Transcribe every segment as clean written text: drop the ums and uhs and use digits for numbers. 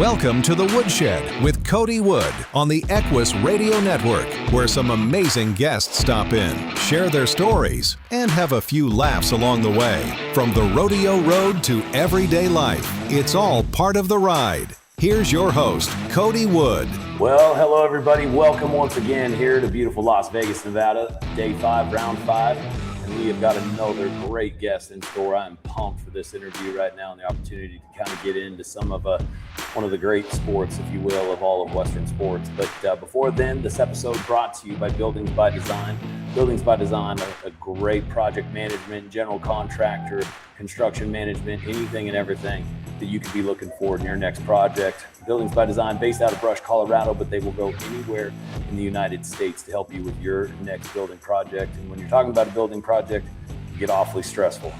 Welcome to the Woodshed with Cody Woods on the Equus Radio Network, where some amazing guests stop in, share their stories, and have a few laughs along the way. From the rodeo road to everyday life, it's all part of the ride. Here's your host, Cody Woods. Well, hello everybody. Welcome once again here to beautiful Las Vegas, Nevada, day 5, round 5. And we have got another great guest in store. I'm pumped for this interview right now and the opportunity to kind of get into some of one of the great sports, if you will, of all of Western sports. But before then, this episode brought to you by Buildings by Design. Buildings by Design, a great project management, general contractor, construction management, anything and everything that you could be looking for in your next project. Buildings by Design, based out of Brush, Colorado, but they will go anywhere in the United States to help you with your next building project. And when you're talking about a building project, you get awfully stressful,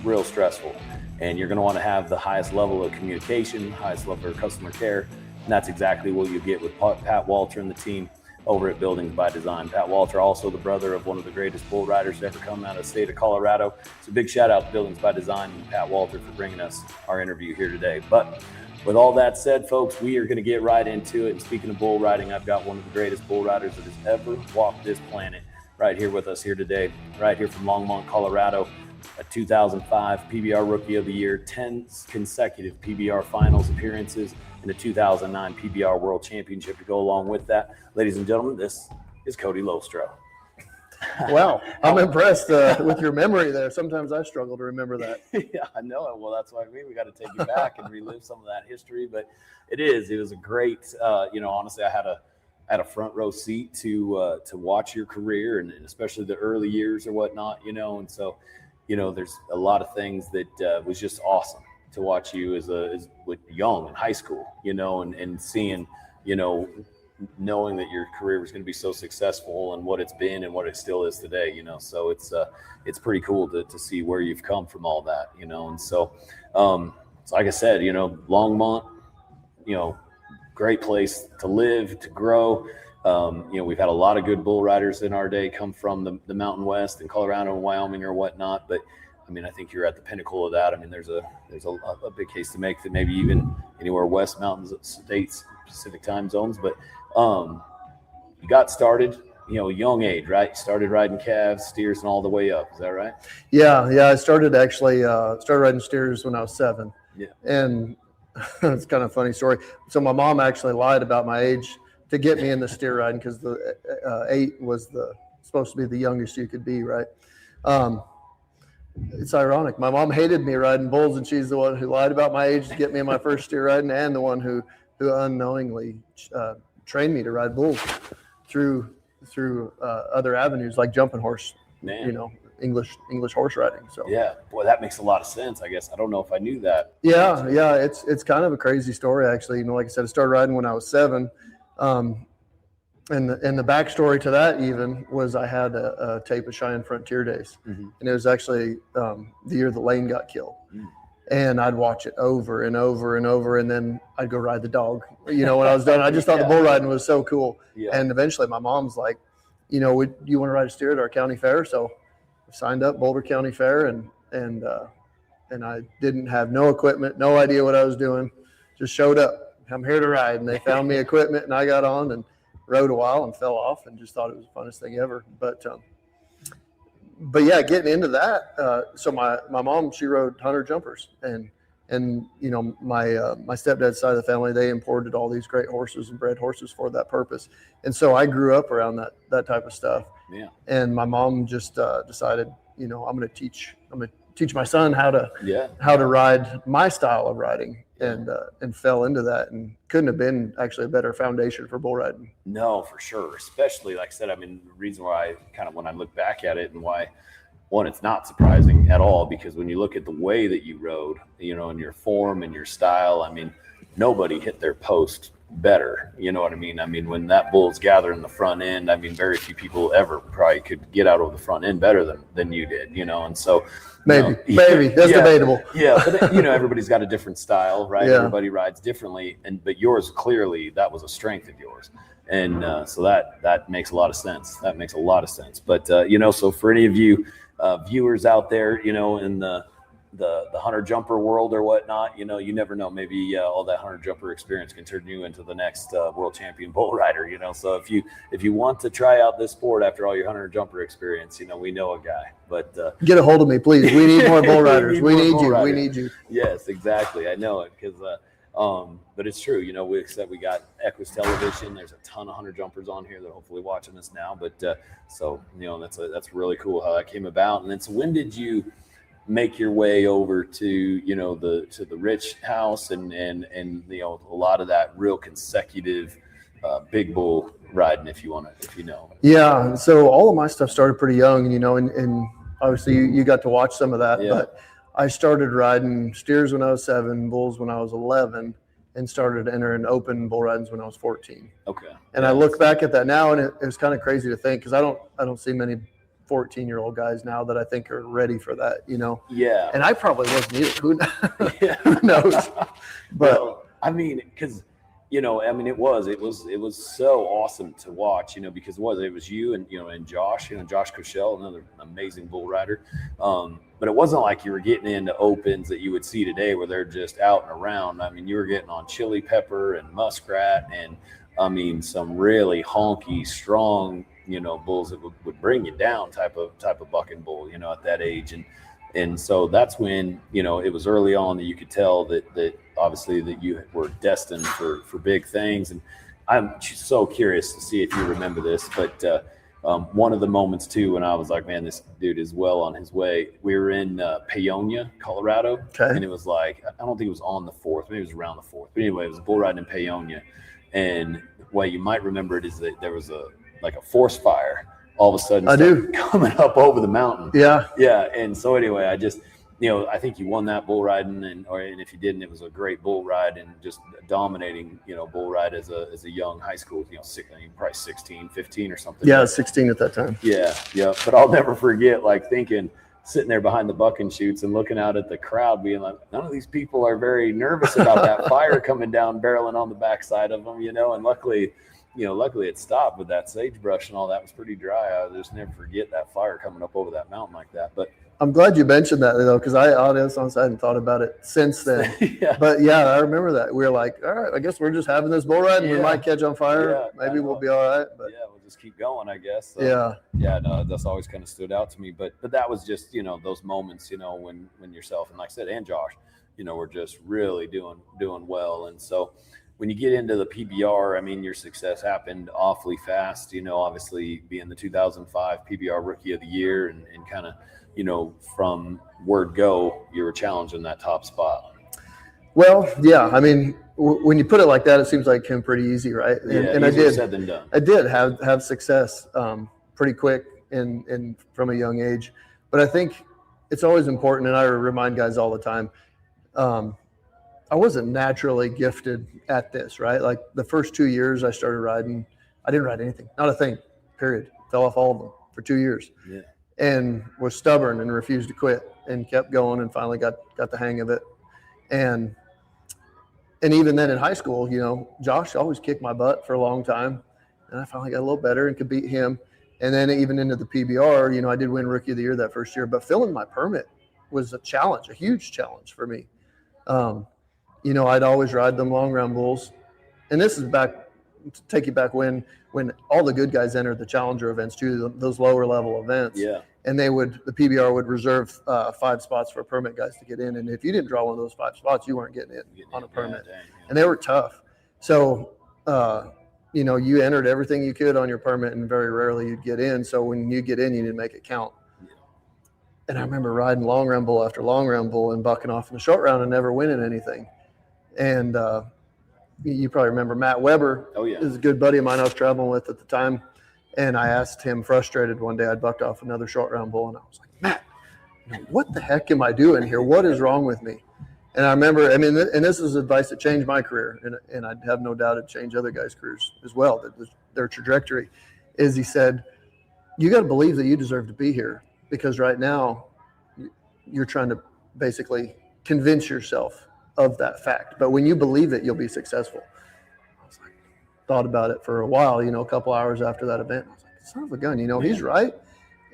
real stressful. And you're going to want to have the highest level of communication, highest level of customer care. And that's exactly what you get with Pat Walter and the team over at Buildings by Design. Pat Walter, also the brother of one of the greatest bull riders to ever come out of the state of Colorado. So big shout out to Buildings by Design and Pat Walter for bringing us our interview here today. But with all that said, folks, we are going to get right into it. And speaking of bull riding, I've got one of the greatest bull riders that has ever walked this planet right here with us here today, right here from Longmont, Colorado. A 2005 PBR Rookie of the Year, 10 consecutive PBR Finals appearances, and a 2009 PBR World Championship to go along with that. Ladies and gentlemen, this is Kody Lostroh. Wow, I'm impressed with your memory there. Sometimes I struggle to remember that. Yeah, I know it. Well, that's why we got to take you back and relive some of that history. But it was a great, honestly, I had a front row seat to watch your career and especially the early years or whatnot, and so, there's a lot of things that was just awesome to watch you as young in high school, and seeing, knowing that your career was going to be so successful and what it's been and what it still is today, so it's pretty cool to see where you've come from all that, and so like I said, Longmont, great place to live, to grow. We've had a lot of good bull riders in our day come from the Mountain West and Colorado and Wyoming or whatnot. But I think you're at the pinnacle of that. There's a big case to make that maybe even anywhere west mountains, states, Pacific time zones. But you got started, young age, right? You started riding calves, steers, and all the way up. Is that right? Yeah. I started riding steers when I was 7. Yeah. And it's kind of a funny story. So my mom actually lied about my age to get me in the steer riding because the 8 was supposed to be the youngest you could be, right? It's ironic. My mom hated me riding bulls, and she's the one who lied about my age to get me in my first steer riding, and the one who unknowingly trained me to ride bulls through other avenues like jumping horse, English horse riding. So yeah, boy, that makes a lot of sense. I guess I don't know if I knew that. Yeah, it's kind of a crazy story actually. Like I said, I started riding when I was 7. And the backstory to that even was I had a tape of Cheyenne Frontier Days, and it was actually the year that Lane got killed. And I'd watch it over and over and over, and then I'd go ride the dog. When I was done, I just thought the bull riding was so cool. Yeah. And eventually, my mom's like, you want to ride a steer at our county fair? So I signed up Boulder County Fair, and I didn't have no equipment, no idea what I was doing, just showed up. I'm here to ride, and they found me equipment, and I got on and rode a while and fell off and just thought it was the funnest thing ever. But yeah, getting into that. So my mom, she rode hunter jumpers, and my stepdad's side of the family, they imported all these great horses and bred horses for that purpose. And so I grew up around that type of stuff. Yeah. And my mom just decided, I'm going to teach my son how to ride my style of riding. And fell into that, and couldn't have been actually a better foundation for bull riding. No, for sure. Especially, like I said, the reason why when I look back at it and why, one, it's not surprising at all, because when you look at the way that you rode, and your form and your style, nobody hit their post better. You know what I mean? When that bull's gathering the front end, very few people ever probably could get out of the front end better than you did, and so maybe that's debatable. Yeah, but everybody's got a different style, right? Yeah. Everybody rides differently, but yours, clearly that was a strength of yours, and so that makes a lot of sense. But so for any of you viewers out there, in the hunter jumper world or whatnot, you know, you never know. Maybe all that hunter jumper experience can turn you into the next world champion bull rider, you know. So if you want to try out this sport after all your hunter jumper experience, you know, we know a guy. But get a hold of me, please. We need more bull riders. We need you. We need you. Yes, exactly. I know it because but it's true. You know, we got Equus Television. There's a ton of hunter jumpers on here that are hopefully watching this now. But so, you know, that's really cool how that came about. And then, so when did you make your way over to, you know, to the Rich house and you know, a lot of that real consecutive big bull riding, if you know? Yeah. So all of my stuff started pretty young, you know, and obviously you got to watch some of that, but I started riding steers when I was 7, bulls when I was 11, and started entering open bull ridings when I was 14. Okay. And I look back at that now, and it was kind of crazy to think, because I don't see many 14-year-old guys now that I think are ready for that, you know? Yeah. And I probably wasn't either. Who knows? But well, I mean, because, you know, I mean, it was so awesome to watch, you know, because it was you and, you know, and Josh, you know, Josh Cochelle, another amazing bull rider. But it wasn't like you were getting into opens that you would see today where they're just out and around. I mean, you were getting on Chili Pepper and Muskrat and, I mean, some really honky, strong, you know, bulls that would bring you down type of bucking bull, you know, at that age. And so that's when, you know, it was early on that you could tell that obviously that you were destined for big things. And I'm so curious to see if you remember this, but one of the moments too, when I was like, man, this dude is well on his way. We were in Paonia, Colorado. Okay. And it was like, I don't think it was on the 4th, maybe it was around the 4th, but anyway, it was a bull riding in Paonia. And what you might remember it is that there was a forest fire all of a sudden coming up over the mountain. Yeah. And so anyway, I just, you know, I think you won that bull riding, and if you didn't, it was a great bull ride and just dominating, you know, bull ride as a young high school, you know, probably 16, 15 or something. Yeah, 16 at that time. Yeah. But I'll never forget, like, sitting there behind the bucking chutes and looking out at the crowd being like, none of these people are very nervous about that fire coming down, barreling on the backside of them, you know, and luckily it stopped with that sagebrush and all that was pretty dry. I'll just never forget that fire coming up over that mountain like that. But I'm glad you mentioned that, though, because I hadn't thought about it since then. But yeah, I remember that. We were like, all right, I guess we're just having this bull ride and we might catch on fire. Maybe we'll be all right. But yeah, we'll just keep going, I guess. So, no, that's always kind of stood out to me. But that was just, you know, those moments, you know, when yourself and, like I said, and Josh, you know, were just really doing well. And so when you get into the PBR, I mean, your success happened awfully fast, you know, obviously being the 2005 PBR Rookie of the Year and kind of, you know, from word go, you were challenging that top spot. Well, yeah, I mean, when you put it like that, it seems like it came pretty easy, right? And I did. Said than done. I did have success pretty quick and from a young age. But I think it's always important, and I remind guys all the time, I wasn't naturally gifted at this, right? Like the first 2 years I started riding, I didn't ride anything, not a thing, period. Fell off all of them for 2 years. Yeah. And was stubborn and refused to quit and kept going and finally got the hang of it. And even then in high school, you know, Josh always kicked my butt for a long time. And I finally got a little better and could beat him. And then even into the PBR, you know, I did win Rookie of the Year that first year, but filling my permit was a challenge, a huge challenge for me. You know, I'd always ride them long round bulls. And this is back, to take you back when all the good guys entered the challenger events too, those lower level events. Yeah. And the PBR would reserve 5 spots for permit guys to get in. And if you didn't draw one of those 5 spots, you weren't getting in on a permit. And they were tough. So, you know, you entered everything you could on your permit and very rarely you'd get in. So when you get in, you need to make it count. Yeah. And I remember riding long round bull after long round bull and bucking off in the short round and never winning anything. And you probably remember Matt Weber. Oh, yeah. Is a good buddy of mine I was traveling with at the time. And I asked him, frustrated one day, I'd bucked off another short round bull. And I was like, Matt, what the heck am I doing here? What is wrong with me? And I remember, I mean, and this is advice that changed my career. And I'd have no doubt it'd change other guys' careers as well, their trajectory. Is he said, you got to believe that you deserve to be here, because right now you're trying to basically convince yourself of that fact. But when you believe it, you'll be successful. I was like, thought about it for a while, you know, a couple hours after that event. I was like, son of a gun, you know, he's right.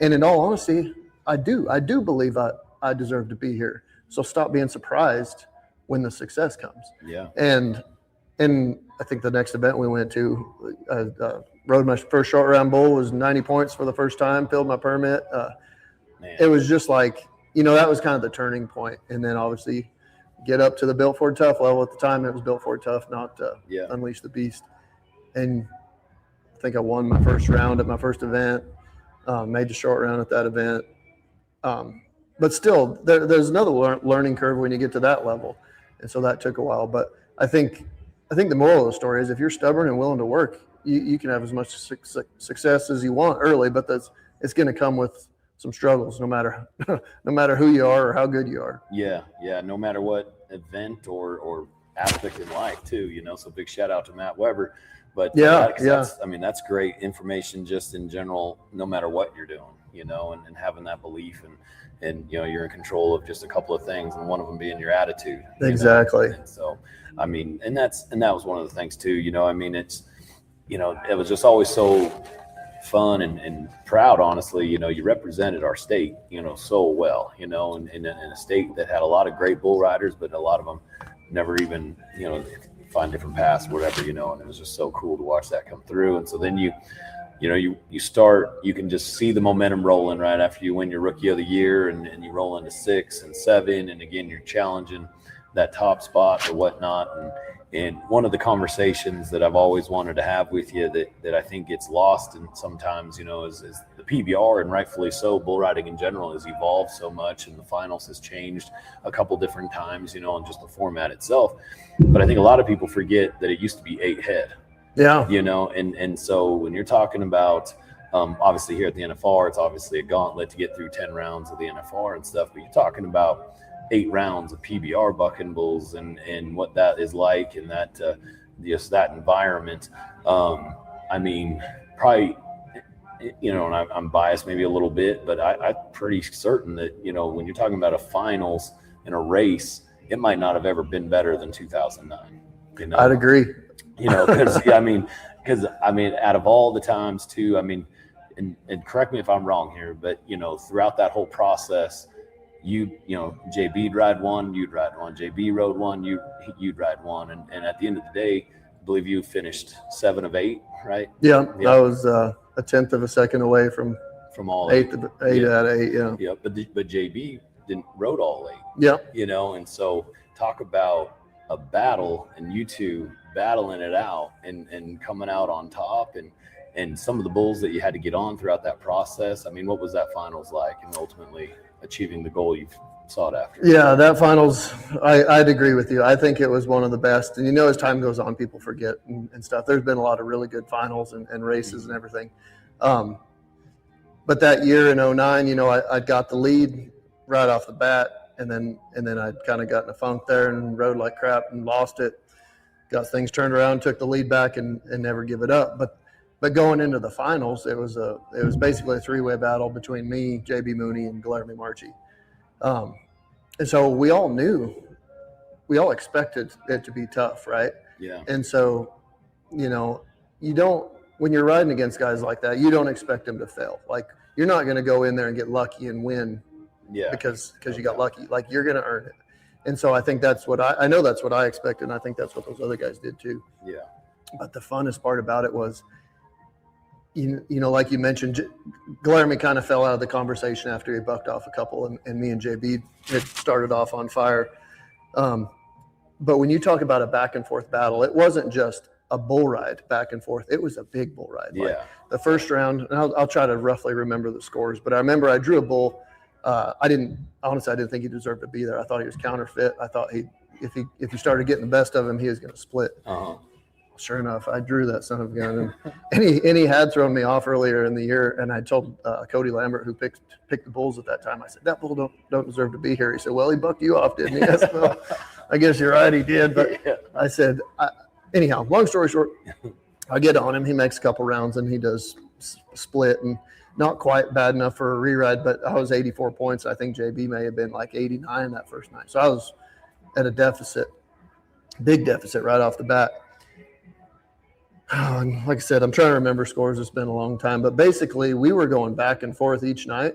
And in all honesty, I do believe I deserve to be here. So stop being surprised when the success comes. Yeah. And I think the next event we went to, rode my first short round bull, was 90 points for the first time, filled my permit. It was just like, that was kind of the turning point. And then obviously get up to the Built Ford Tough level. At the time, it was Built Ford Tough, not Unleash the Beast. And I think I won my first round at my first event, made the short round at that event. But still, there's another learning curve when you get to that level. And so that took a while. But I think the moral of the story is if you're stubborn and willing to work, you can have as much success as you want early, but it's going to come with some struggles, no matter who you are or how good you are. Yeah. No matter what event or aspect in life too, so big shout out to Matt Weber. But that's great information just in general, no matter what you're doing, and having that belief and you're in control of just a couple of things, and one of them being your attitude. Exactly. And so, and that was one of the things too, it's, it was just always so fun and proud, honestly. You represented our state, so well, in a state that had a lot of great bull riders, but a lot of them never even, find different paths, whatever, and it was just so cool to watch that come through. And so then you can just see the momentum rolling right after you win your Rookie of the Year, and you roll into 6 and 7, and again you're challenging that top spot or whatnot. And one of the conversations that I've always wanted to have with you that I think gets lost, and sometimes is the PBR, and rightfully so. Bull riding in general has evolved so much, and the finals has changed a couple different times, and just the format itself. But I think a lot of people forget that it used to be 8 head. Yeah. And so when you're talking about, obviously here at the NFR, it's obviously a gauntlet to get through 10 rounds of the NFR and stuff, but you're talking about 8 rounds of PBR bucking bulls and what that is like, and that just that environment. Probably, and I'm biased maybe a little bit, but I'm pretty certain that, when you're talking about a finals in a race, it might not have ever been better than 2009. I'd agree. Because out of all the times too, and correct me if I'm wrong here, but throughout that whole process, JB'd ride one, you'd ride one. JB rode one, you'd ride one, and at the end of the day, I believe you finished 7 of 8, right? Yeah. I was a 1/10 of a second away from all 8 out of 8. Yeah. Yeah, but JB didn't rode all 8. Yeah. And so talk about a battle, and you two battling it out and coming out on top, and some of the bulls that you had to get on throughout that process. What was that finals like, and ultimately achieving the goal you've sought after? Yeah, that finals, I'd agree with you. I think it was one of the best. And as time goes on, people forget and stuff. There's been a lot of really good finals and races and everything. But that year in 2009, I got the lead right off the bat, and then I'd kind of got in a funk there and rode like crap and lost it. Got things turned around, took the lead back, and never give it up. But going into the finals, it was basically a 3-way battle between me, JB Mooney, and Guillermo Marchi. And so we all expected it to be tough, right? Yeah. And so, you don't, when you're riding against guys like that, you don't expect them to fail. Like, you're not going to go in there and get lucky and win because you got lucky. Like, you're going to earn it. And so I think that's what I know that's what I expected, and I think that's what those other guys did too. Yeah. But the funnest part about it was, like you mentioned, Guillermo kind of fell out of the conversation after he bucked off a couple, and me and JB had started off on fire. But when you talk about a back and forth battle, it wasn't just a bull ride back and forth. It was a big bull ride. Yeah. Like the first round, and I'll try to roughly remember the scores, but I remember I drew a bull. I didn't think he deserved to be there. I thought he was counterfeit. I thought if he started getting the best of him, he was going to split. Uh-huh. Sure enough, I drew that son of a gun, and he had thrown me off earlier in the year. And I told Kody Lambert, who picked the bulls at that time, I said, that bull don't deserve to be here. He said, well, he bucked you off, didn't he? I said, well, I guess you're right, he did. But I said, anyhow, long story short, I get on him. He makes a couple rounds, and he does split, and not quite bad enough for a re-ride, but I was 84 points. I think JB may have been like 89 that first night. So I was at a deficit, big deficit right off the bat. And like I said, I'm trying to remember scores. It's been a long time. But basically, we were going back and forth each night.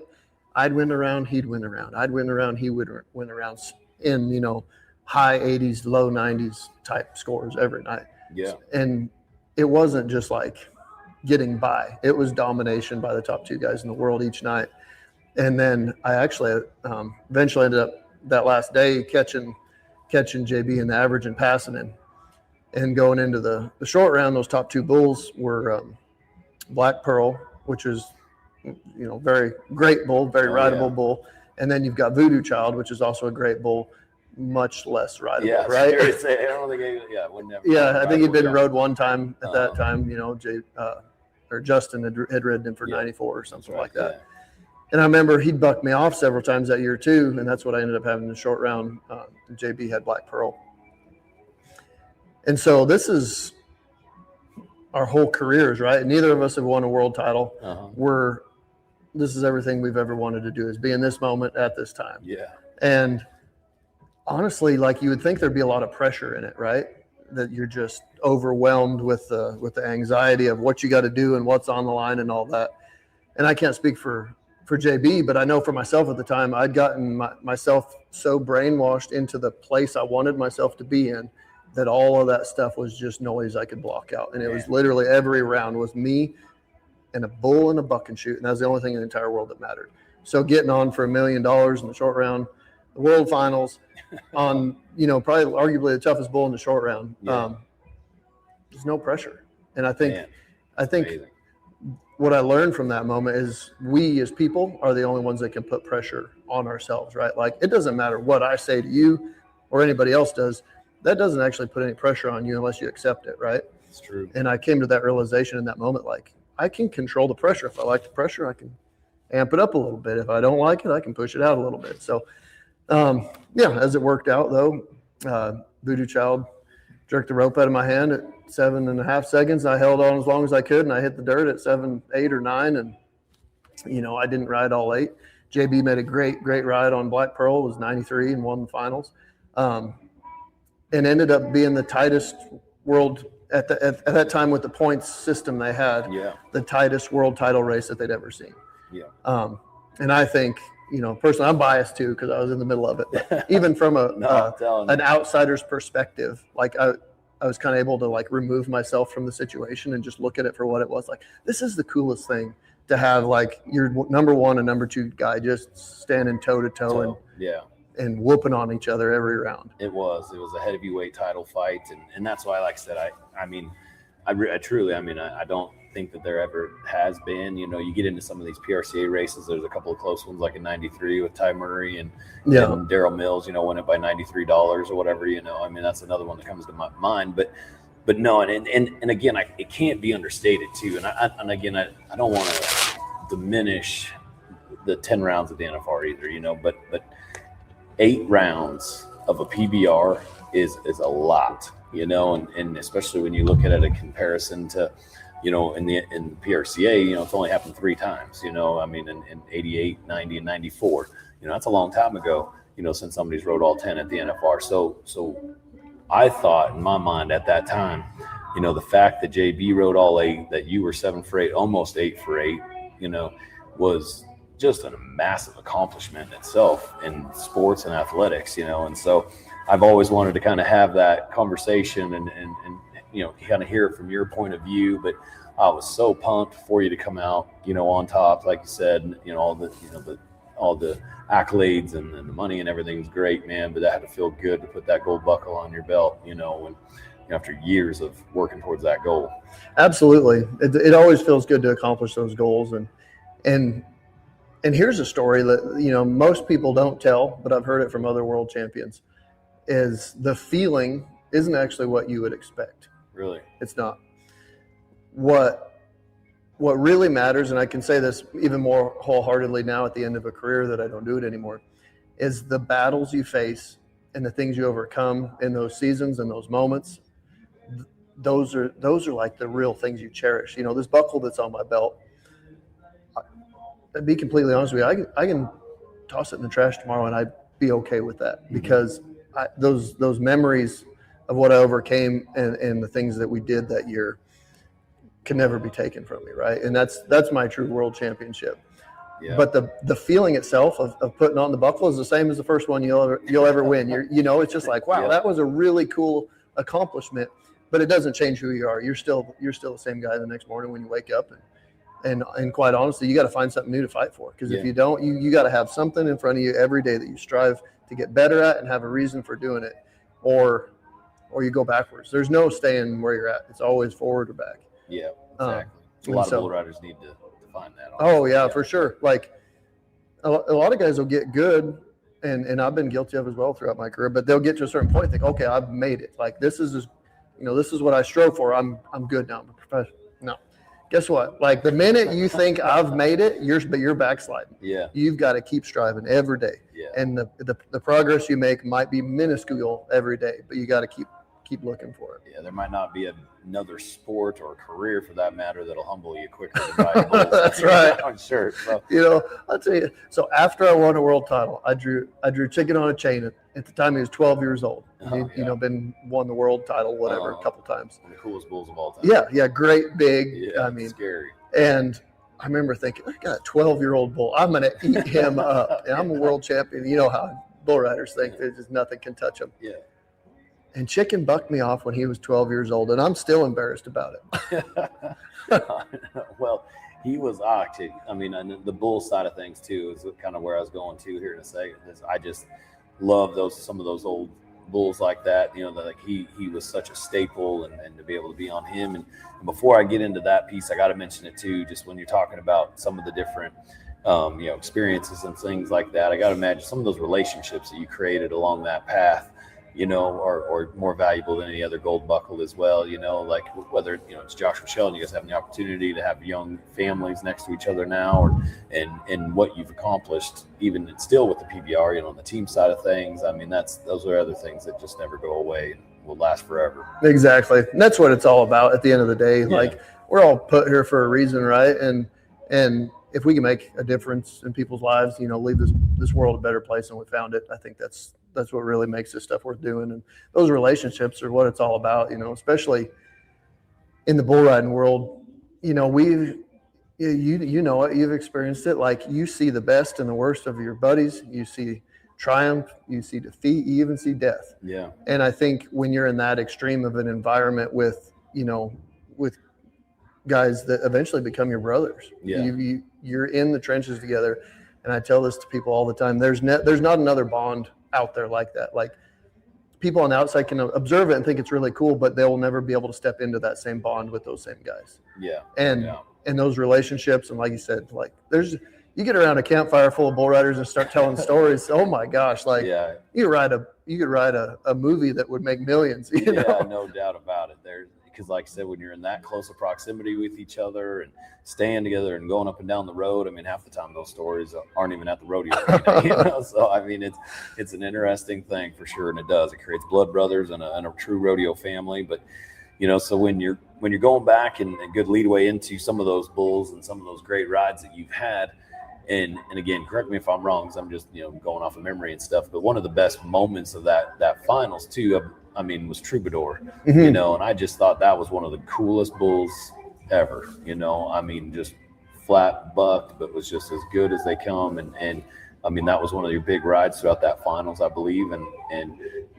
I'd win a round, he'd win a round. I'd win a round, he would win a round. in, you know, high 80s, low 90s type scores every night. Yeah. And it wasn't just like getting by. It was domination by the top 2 guys in the world each night. And then I actually eventually ended up that last day catching JB in the average and passing him. And going into the short round, those top 2 bulls were Black Pearl, which is, you know, very great bull, very rideable bull. And then you've got Voodoo Child, which is also a great bull, much less rideable, right? I don't think I would never. Yeah, I think he'd been rode one time at that time, you know, Justin had ridden him for 94 or something like that. Yeah. And I remember he'd bucked me off several times that year too, and that's what I ended up having in the short round. JB had Black Pearl. And so this is our whole careers, right? Neither of us have won a world title. This is everything we've ever wanted to do, is be in this moment at this time. Yeah. And honestly, like, you would think there'd be a lot of pressure in it, right? That you're just overwhelmed with the anxiety of what you got to do and what's on the line and all that. And I can't speak for JB, but I know for myself at the time, I'd gotten myself so brainwashed into the place I wanted myself to be in that all of that stuff was just noise I could block out. And it was literally every round was me and a bull and a buck and shoot. And that was the only thing in the entire world that mattered. So getting on for $1 million in the short round, the world finals on, you know, probably arguably the toughest bull in the short round. There's no pressure. And I think amazing. What I learned from that moment is we as people are the only ones that can put pressure on ourselves, right? Like, it doesn't matter what I say to you or anybody else does. That doesn't actually put any pressure on you unless you accept it, right? It's true. And I came to that realization in that moment, like, I can control the pressure. If I like the pressure, I can amp it up a little bit. If I don't like it, I can push it out a little bit. So, as it worked out, though, Voodoo Child jerked the rope out of my hand at 7.5 seconds. I held on as long as I could, and I hit the dirt at 7, 8, or 9. And, you know, I didn't ride all 8. JB made a great ride on Black Pearl, was 93 and won the finals. And ended up being the tightest world at that time with the points system they had, the tightest world title race that they'd ever seen. Yeah. And I think, you know, personally, I'm biased too because I was in the middle of it. But even from an outsider's perspective, like I was kind of able to like remove myself from the situation and just look at it for what it was. Like, this is the coolest thing to have, like, your number 1 and number 2 guy just standing toe to toe and whooping on each other every round. It was a heavyweight title fight. And that's why, like I said, I truly, I don't think that there ever has been, you know, you get into some of these PRCA races, there's a couple of close ones, like in 93 with Ty Murray and Daryl Mills, you know, won it by $93 or whatever, you know. I mean, that's another one that comes to my mind, but no, and again, it can't be understated too. And I don't want to diminish the 10 rounds of the NFR either, you know, but 8 rounds of a PBR is a lot, you know, and especially when you look at it in comparison to, you know, in PRCA, you know, it's only happened 3 times, you know. I mean, in 88, 90, and 94, you know, that's a long time ago, you know, since somebody's rode all 10 at the NFR. So I thought in my mind at that time, you know, the fact that JB rode all 8, that you were 7 for 8, almost 8 for 8, you know, was just a massive accomplishment in itself in sports and athletics, you know. And so I've always wanted to kind of have that conversation and you know, kind of hear it from your point of view. But I was so pumped for you to come out, you know, on top, like you said, you know, all the accolades and the money and everything was great, man. But that had to feel good to put that gold buckle on your belt, you know, and after years of working towards that goal. Absolutely. It always feels good to accomplish those goals. And here's a story that, you know, most people don't tell, but I've heard it from other world champions, is the feeling isn't actually what you would expect. Really? It's not. What really matters, and I can say this even more wholeheartedly now at the end of a career that I don't do it anymore, is the battles you face and the things you overcome in those seasons and those moments. Those are like the real things you cherish. You know, this buckle that's on my belt, to be completely honest with you, I can toss it in the trash tomorrow and I'd be okay with that, because those memories of what I overcame and the things that we did that year can never be taken from me, right? And that's my true world championship. Yeah. But the feeling itself of putting on the buckle is the same as the first one you'll ever win. It's just like, wow, that was a really cool accomplishment. But it doesn't change who you are. You're still the same guy the next morning when you wake up. And quite honestly, you got to find something new to fight for. Because if you don't, you got to have something in front of you every day that you strive to get better at and have a reason for doing it, or you go backwards. There's no staying where you're at. It's always forward or back. Yeah, exactly. A lot of bull riders need to find that. Oh yeah, for sure. Like a lot of guys will get good, and I've been guilty of as well throughout my career. But they'll get to a certain point, and think, okay, I've made it. Like this is what I strove for. I'm good now. I'm a professional. No. Guess what? Like the minute you think I've made it, you're backsliding. Yeah. You've got to keep striving every day. Yeah. And the progress you make might be minuscule every day, but you got to keep looking for it. Yeah, there might not be another sport or career for that matter that'll humble you quicker than riding bulls. That's right. I'm sure. So. I'll tell you. So after I won a world title, I drew Chicken on a Chain. At the time, he was 12 years old. He'd won the world title, whatever, a couple times. One of the coolest bulls of all time. Yeah, great, big. Yeah, scary. And I remember thinking, I got a 12-year-old bull. I'm going to eat him up. And I'm a world champion. You know how bull riders think. There's just nothing can touch them. Yeah. And Chicken bucked me off when he was 12 years old, and I'm still embarrassed about it. Well, he was actually, and the bull side of things too is kind of where I was going to here in a second. I just love some of those old bulls like that. That he was such a staple, and to be able to be on him. And before I get into that piece, I got to mention it too. Just when you're talking about some of the different experiences and things like that, I got to imagine some of those relationships that you created along that path, are more valuable than any other gold buckle as well. Like whether, it's Josh Rochelle and you guys having the opportunity to have young families next to each other now, and what you've accomplished, even still with the PBR, on the team side of things. Those are other things that just never go away and will last forever. Exactly. And that's what it's all about at the end of the day. Yeah. Like we're all put here for a reason, right? And if we can make a difference in people's lives, leave this world a better place than we found it, I think that's what really makes this stuff worth doing. And those relationships are what it's all about, especially in the bull riding world. You've experienced it. Like you see the best and the worst of your buddies. You see triumph, you see defeat, you even see death. Yeah. And I think when you're in that extreme of an environment with guys that eventually become your brothers, you're in the trenches together. And I tell this to people all the time. There's not another bond out there like that. Like people on the outside can observe it and think it's really cool, but they will never be able to step into that same bond with those same guys. Yeah. And those relationships, and like you said, like you get around a campfire full of bull riders and start telling stories. Oh my gosh. Like you could write a movie that would make millions, you know? No doubt about it. Because like I said, when you're in that close of proximity with each other and staying together and going up and down the road, half the time those stories aren't even at the rodeo arena, So it's an interesting thing for sure, and it creates blood brothers and a true rodeo family. But so when you're going back and a good leadway into some of those bulls and some of those great rides that you've had, and again, correct me if I'm wrong, because I'm just going off of memory and stuff, but one of the best moments of that finals too, was Troubadour, mm-hmm. And I just thought that was one of the coolest bulls ever, just flat bucked, but was just as good as they come. And that was one of your big rides throughout that finals, I believe. And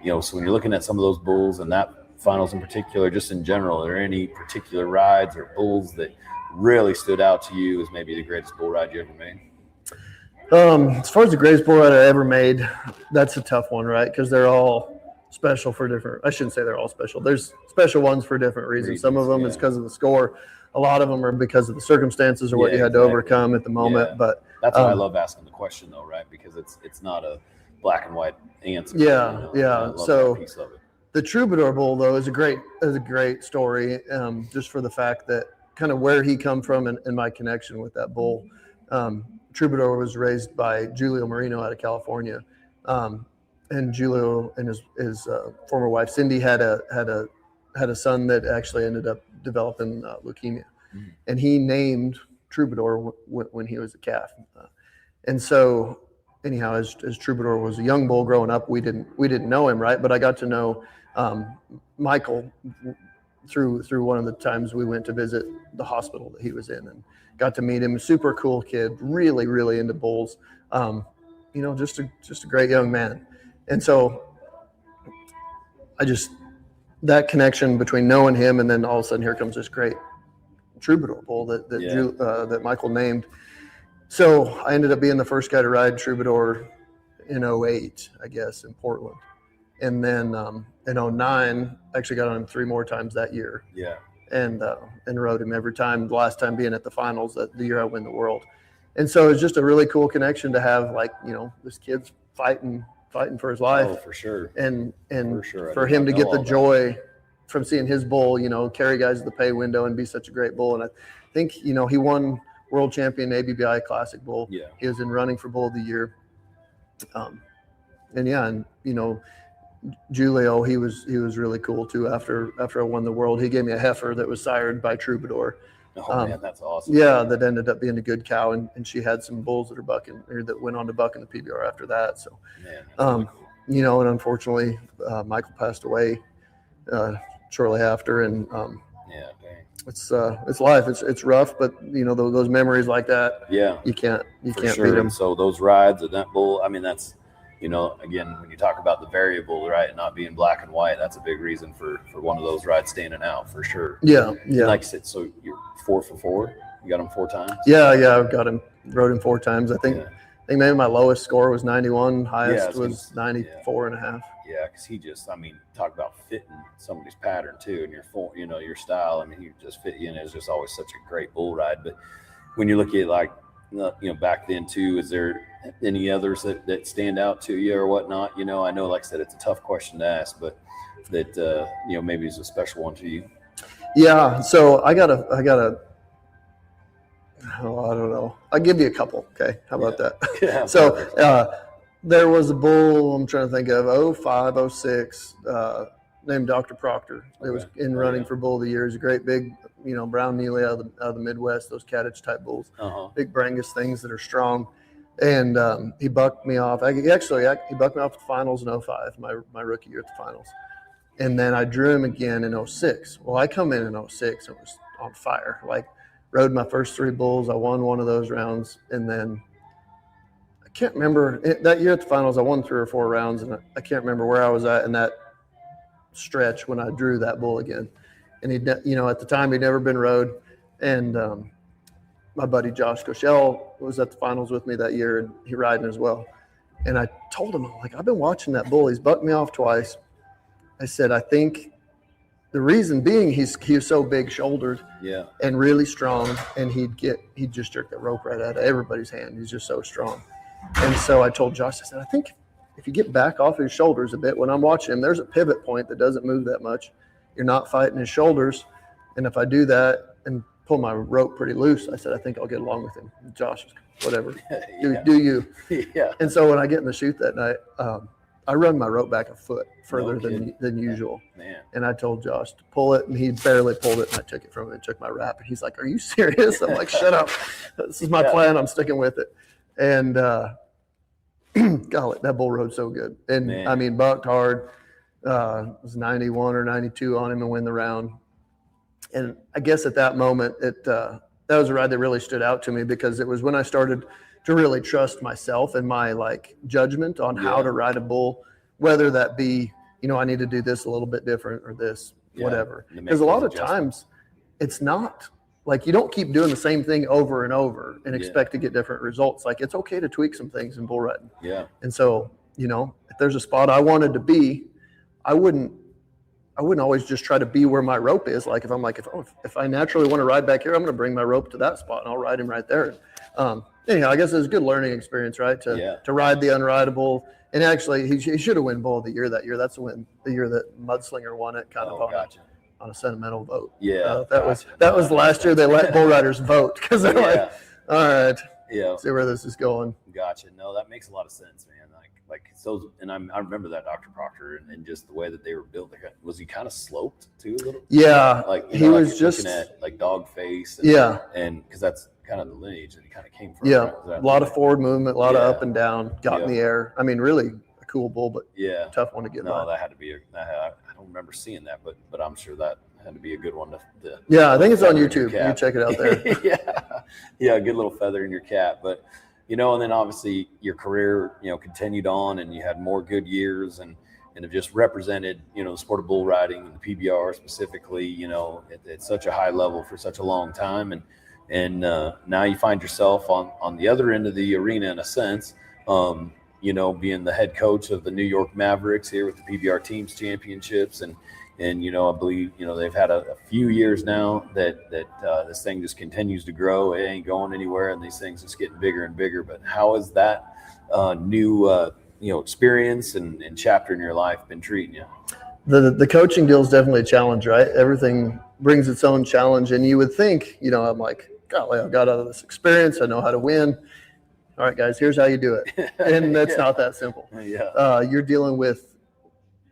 so when you're looking at some of those bulls and that finals in particular, just in general, are there any particular rides or bulls that really stood out to you as maybe the greatest bull ride you ever made? As far as the greatest bull ride I ever made, that's a tough one, right? Because they're all special for different. I shouldn't say they're all special. There's special ones for different reasons. Some of them is because of the score. A lot of them are because of the circumstances or what you had to overcome at the moment. Yeah. But that's why I love asking the question, though, right? Because it's not a black and white answer. Yeah. So the Troubadour bull, though, is a great story. Just for the fact that kind of where he come from and my connection with that bull. Troubadour was raised by Julio Marino out of California. And Julio and his former wife Cindy had a son that actually ended up developing leukemia, and he named Troubadour when he was a calf. And so, anyhow, as Troubadour was a young bull growing up, we didn't know him, right? But I got to know Michael through one of the times we went to visit the hospital that he was in, and got to meet him. Super cool kid, really, really into bulls. Just a great young man. And so that connection between knowing him and then all of a sudden here comes this great Troubadour bull that Michael named. So I ended up being the first guy to ride Troubadour in 08, I guess, in Portland. And then in 09, I actually got on him 3 more times that year. Yeah. And rode him every time, the last time being at the finals the year I win the world. And so it's just a really cool connection to have, this kid's fighting for his life. Oh, for sure. And for sure. For him to get the joy from seeing his bull, carry guys to the pay window and be such a great bull. And I think, he won World Champion ABBI Classic bull. Yeah. He was in running for Bull of the Year. Julio, he was really cool too. After I won the world, he gave me a heifer that was sired by Troubadour. Oh man, that's awesome. Yeah, that ended up being a good cow, and she had some bulls that are bucking, or that went on to buck in the PBR after that. So, man, and unfortunately, Michael passed away shortly after, and yeah, dang. It's life. It's rough, but those memories like that. Yeah, you can't sure. beat them. And so those rides and that bull, I mean, that's. Again, when you talk about the variable, right, not being black and white, that's a big reason for one of those rides standing out for sure. Yeah. Like I said, so you're 4 for 4. You got him 4 times. Yeah, I've got him. Rode him 4 times. I think maybe my lowest score was 91. Highest was 94 and a half. Yeah, because he just, talk about fitting somebody's pattern too, and your style. He just fit you in. It's just always such a great bull ride. But when you look at back then too, is there any others that stand out to you or whatnot? I know, like I said, it's a tough question to ask, but that maybe is a special one to you. Yeah. So I got a I don't know. I'll give you a couple. Okay. How about that? Yeah. So there was a bull I'm trying to think of 05, 06, named Dr. Proctor. It was in running for Bull of the Year. He's a great big, brown muley out of the Midwest, those cattage type bulls, big Brangus things that are strong. And he bucked me off. He bucked me off at the finals in 05, my rookie year at the finals. And then I drew him again in 06. Well, I come in 06 and was on fire. Rode my first 3 bulls. I won one of those rounds. And then I can't remember. That year at the finals, I won 3 or 4 rounds. And I can't remember where I was at in that stretch when I drew that bull again. And at the time, he'd never been rode. And my buddy Josh Koshel was at the finals with me that year, and he riding as well. And I told him, I've been watching that bull. He's bucked me off twice. I said, I think the reason being he was so big shouldered and really strong, and he'd just jerk that rope right out of everybody's hand. He's just so strong. And so I told Josh, I said, I think if you get back off his shoulders a bit, when I'm watching him, there's a pivot point that doesn't move that much. You're not fighting his shoulders. And if I do that and pull my rope pretty loose, I said, I think I'll get along with him. And Josh, whatever, do you. Yeah. And so when I get in the chute that night, I run my rope back a foot further than usual. Man. And I told Josh to pull it, and he barely pulled it, and I took it from him and took my wrap. And he's like, are you serious? I'm like, shut up. This is my plan. I'm sticking with it. And golly, that bull rode so good. And bucked hard. It was 91 or 92 on him and win the round. And I guess at that moment, that was a ride that really stood out to me, because it was when I started to really trust myself and my judgment on how to ride a bull, whether that be, I need to do this a little bit different or this, whatever. Because a lot of times it's not you don't keep doing the same thing over and over and expect to get different results. It's okay to tweak some things in bull riding. Yeah. And so, if there's a spot I wanted to be, I wouldn't always just try to be where my rope is. If I naturally want to ride back here, I'm going to bring my rope to that spot and I'll ride him right there. Anyhow, I guess it was a good learning experience, right? To ride the unrideable. And actually, he should have won Bull of the Year that year. That's the year that Mudslinger won it, on a sentimental vote. Yeah. That was the last year they let bull riders vote, because they're all right, see where this is going. Gotcha. No, that makes a lot of sense, man. So, and I remember that Dr. Proctor and just the way that they were built. Was he kind of sloped too a little? Yeah. He was just looking at dog face. And because that's kind of the lineage that he kind of came from. Yeah. A lot of forward movement, a lot of up and down, got in the air. Really a cool bull, but tough one to get by. No, that had to be I don't remember seeing that, but I'm sure that had to be a good one to yeah, I think it's on feather in YouTube. your You check it out there. yeah, a good little feather in your cap. But and then obviously your career continued on, and you had more good years, and have just represented the sport of bull riding and the PBR specifically at such a high level for such a long time, and now you find yourself on the other end of the arena in a sense, being the head coach of the New York Mavericks here with the PBR Teams Championships, and I believe they've had a few years now that this thing just continues to grow. It ain't going anywhere, and these things just getting bigger and bigger. But how has that new experience and chapter in your life been treating you? The coaching deal is definitely a challenge, right? Everything brings its own challenge, and you would think, I'm like, golly, I've got all this experience. I know how to win. All right, guys, here's how you do it. And that's not that simple. Yeah. You're dealing with,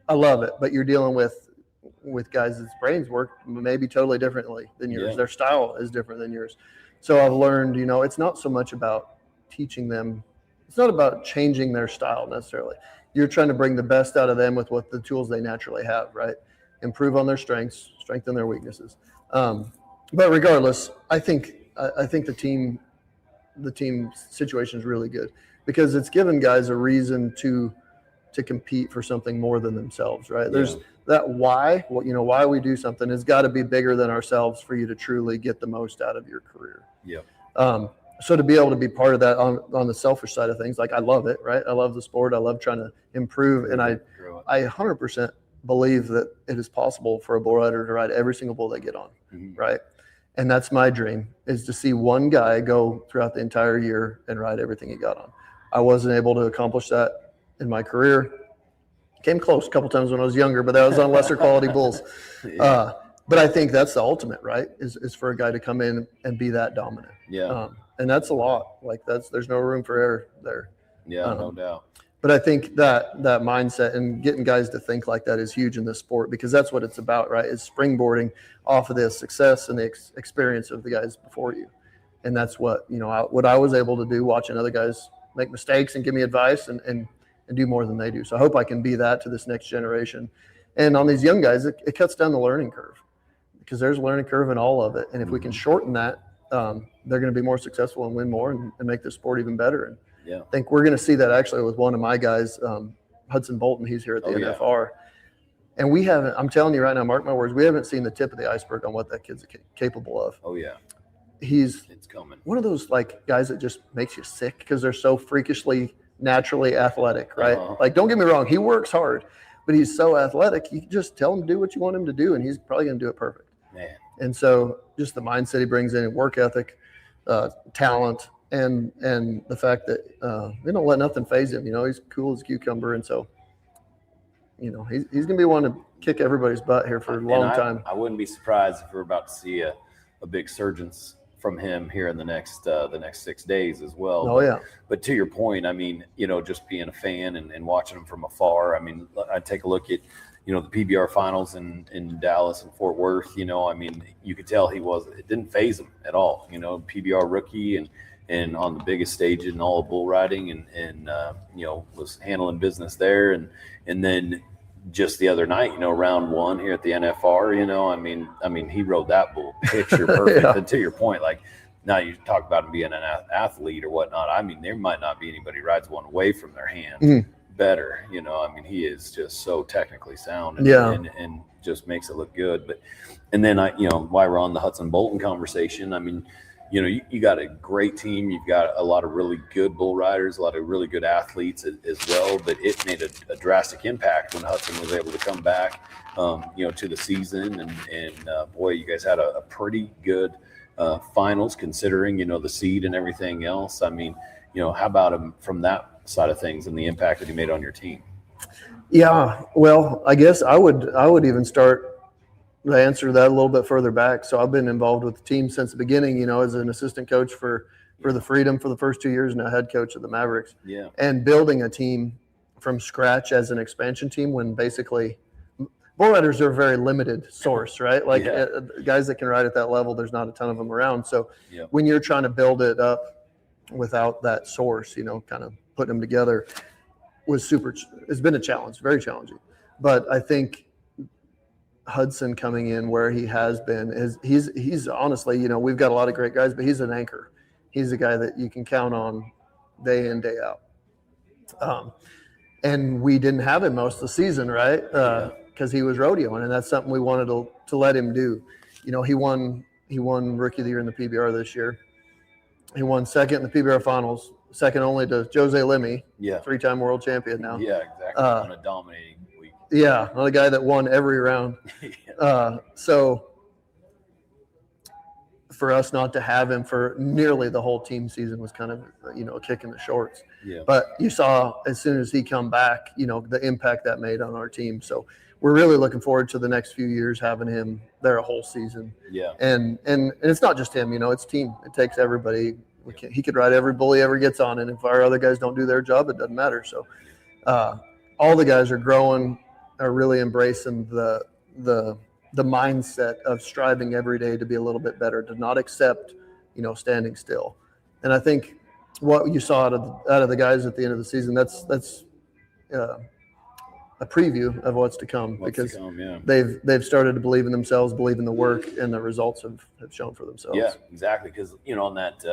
I love it, but you're dealing with guys' brains work maybe totally differently than yours. Yeah. Their style is different than yours. So I've learned, it's not so much about teaching them. It's not about changing their style necessarily. You're trying to bring the best out of them with what the tools they naturally have, right? Improve on their strengths, strengthen their weaknesses. But regardless, I think the team situation is really good because it's given guys a reason to compete for something more than themselves, right? There's that why we do something has got to be bigger than ourselves for you to truly get the most out of your career. Yeah. So to be able to be part of that on the selfish side of things, like I love it, right? I love the sport. I love trying to improve, and I 100% believe that it is possible for a bull rider to ride every single bull they get on, right? And that's my dream, is to see one guy go throughout the entire year and ride everything he got on. I wasn't able to accomplish that in my career. Came close a couple times when I was younger, but that was on lesser quality bulls. But I think that's the ultimate, right? Is for a guy to come in and be that dominant. Yeah. And that's a lot. Like there's no room for error there. Yeah, no doubt. But I think that mindset and getting guys to think like that is huge in this sport, because that's what it's about, right? Is springboarding off of the success and the experience of the guys before you. And that's what, what I was able to do, watching other guys make mistakes and give me advice and do more than they do. So I hope I can be that to this next generation. And on these young guys, it cuts down the learning curve, because there's a learning curve in all of it. And if we can shorten that, they're going to be more successful and win more and make the sport even better. And I think we're going to see that actually with one of my guys, Hudson Bolton. He's here at the NFR. And we haven't, I'm telling you right now, mark my words, we haven't seen the tip of the iceberg on what that kid's capable of. Oh, yeah. It's coming. One of those like guys that just makes you sick because they're so freakishly naturally athletic, right? Like, don't get me wrong, he works hard, but he's so athletic. You can just tell him to do what you want him to do, and he's probably going to do it perfect. Man. And so just the mindset he brings in, work ethic, talent, and the fact that they don't let nothing faze him. He's cool as a cucumber, and so he's going to be one to kick everybody's butt here for a long time. I wouldn't be surprised if we're about to see a big surgence from him here in the next 6 days as well. Oh, yeah. But to your point, I mean, just being a fan and watching him from afar, I mean, I take a look at, the PBR finals in Dallas and Fort Worth, I mean, you could tell it didn't faze him at all, PBR rookie and on the biggest stage in all of bull riding and was handling business there. And then just the other night, round one here at the NFR, I mean, he rode that bull picture perfect. And to your point, like, now you talk about him being an athlete or whatnot. I mean, there might not be anybody rides one away from their hand better. I mean, he is just so technically sound and just makes it look good. But, and then while we're on the Hudson Bolton conversation, I mean, you got a great team. You've got a lot of really good bull riders, a lot of really good athletes as well. But it made a drastic impact when Hudson was able to come back, to the season. And boy, you guys had a pretty good finals considering, the seed and everything else. I mean, how about him from that side of things and the impact that he made on your team? Yeah, well, I guess I would even start to answer that a little bit further back. So I've been involved with the team since the beginning, as an assistant coach for the Freedom for the first 2 years, and a head coach of the Mavericks. Yeah. And building a team from scratch as an expansion team, when basically bull riders are a very limited source, right? Like guys that can ride at that level, there's not a ton of them around. So when you're trying to build it up without that source, kind of putting them together it's been a challenge, very challenging. But I think Hudson coming in where he has been, he's honestly, we've got a lot of great guys, but he's an anchor. He's a guy that you can count on day in, day out. And we didn't have him most of the season, right? Because he was rodeoing, and that's something we wanted to let him do. He won Rookie of the Year in the PBR this year. He won second in the PBR Finals, second only to Jose Limi, 3-time world champion now. Yeah, exactly. On a dominating week. Yeah, another guy that won every round. So for us not to have him for nearly the whole team season was kind of, a kick in the shorts. Yeah. But you saw as soon as he come back, the impact that made on our team. So we're really looking forward to the next few years having him there a whole season. Yeah. And it's not just him, it's team. It takes everybody. He could ride every bully ever gets on, and if our other guys don't do their job, it doesn't matter. So all the guys are growing, are really embracing the mindset of striving every day to be a little bit better, to not accept, standing still. And I think what you saw out of the guys at the end of the season, that's a preview of what's to come, because they've started to believe in themselves, believe in the work, and the results have shown for themselves. Yeah, exactly. Because on that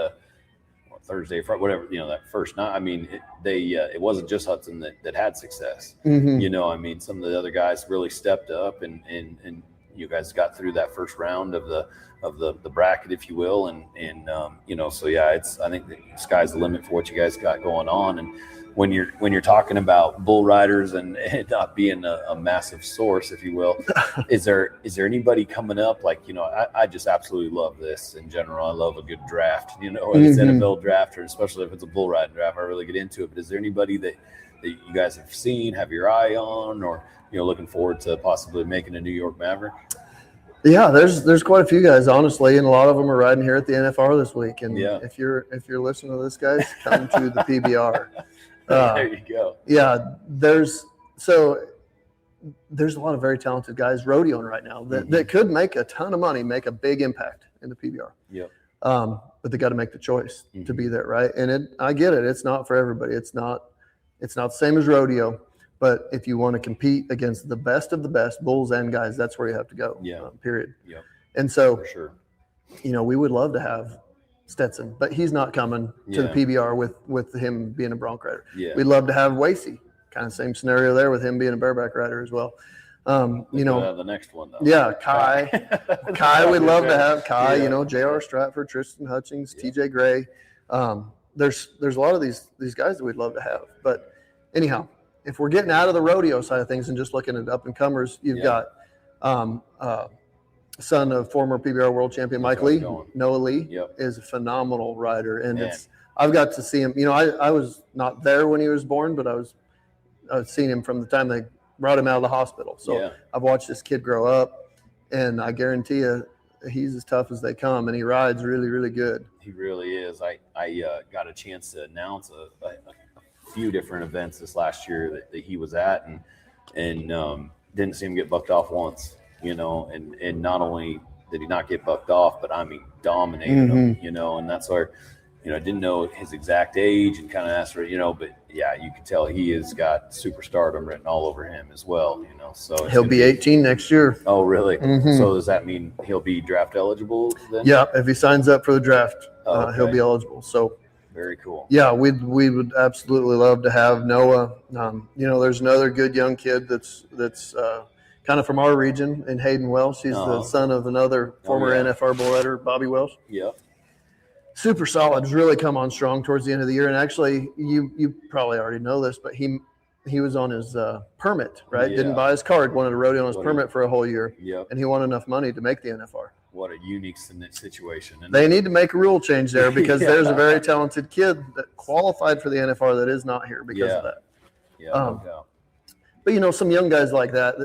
Thursday, Friday, whatever, that first night, it wasn't just Hudson that had success. Mm-hmm. Some of the other guys really stepped up, and you guys got through that first round of the bracket, if you will, and so yeah, I think the sky's the limit for what you guys got going on. And when you're talking about bull riders and it not being a massive source, if you will, is there anybody coming up? Like, I just absolutely love this in general. I love a good draft, if it's NFL draft, or especially if it's a bull riding draft, I really get into it. But is there anybody that you guys have seen, have your eye on, or, looking forward to possibly making a New York Maverick? Yeah, there's quite a few guys, honestly, and a lot of them are riding here at the NFR this week. And if you're listening to this, guys, come to the PBR. There you go. Yeah, there's a lot of very talented guys rodeoing right now that could make a ton of money, make a big impact in the PBR. Yep. But they got to make the choice to be there, right? And I get it. It's not for everybody. It's not the same as rodeo. But if you want to compete against the best of the best, bulls and guys, that's where you have to go. Yeah. Period. Yep. And so, for sure, we would love to have Stetson, but he's not coming to the PBR with him being a bronc rider. Yeah. We'd love to have Wasey, kind of same scenario there with him being a bareback rider as well. The next one though. Yeah, Kai. We'd love to have Kai. J.R. Stratford, Tristan Hutchings, T.J. Gray. There's a lot of these guys that we'd love to have. But anyhow, if we're getting out of the rodeo side of things and just looking at up and comers, you've got son of former PBR World Champion Mike Lee. Noah Lee is a phenomenal rider, and I've got to see him. I was not there when he was born, but I've seen him from the time they brought him out of the hospital. So I've watched this kid grow up, and I guarantee you, he's as tough as they come, and he rides really, really good. He really is. I got a chance to announce a few different events this last year that he was at, and didn't see him get bucked off once. And not only did he not get bucked off, but dominated him, and that's where, I didn't know his exact age and kind of asked for, but yeah, you can tell he has got superstardom written all over him as well, so he'll be 18 next year. Oh, really? Mm-hmm. So does that mean he'll be draft eligible then? Yeah. If he signs up for the draft, he'll be eligible. So very cool. Yeah. We would absolutely love to have Noah. There's another good young kid that's kind of from our region in Hayden Welsh. He's the son of another former NFR bull rider, Bobby Welsh. Yeah. Super solid. Has really come on strong towards the end of the year. And actually, you probably already know this, but he was on his permit, right? Yeah. Didn't buy his card, wanted to rodeo on his permit for a whole year. Yep. And he won enough money to make the NFR. What a unique situation. And they need to make a rule change there, because there's a very talented kid that qualified for the NFR that is not here because of that. Yeah, no doubt. But, some young guys like that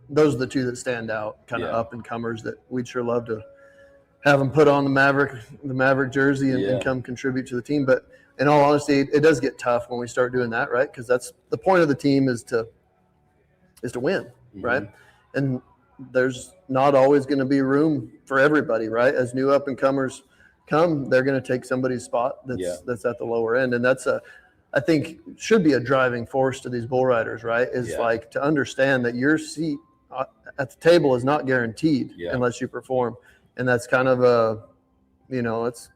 those are the two that stand out, kind of up and comers that we'd sure love to have them put on the Maverick jersey and come contribute to the team. But in all honesty, it does get tough when we start doing that, right? Because that's the point of the team is to win, right? And there's not always going to be room for everybody, right? As new up and comers come, they're going to take somebody's spot that's at the lower end, and that's I think should be a driving force to these bull riders, right? Is like to understand that your seat at the table is not guaranteed unless you perform. And that's kind of it's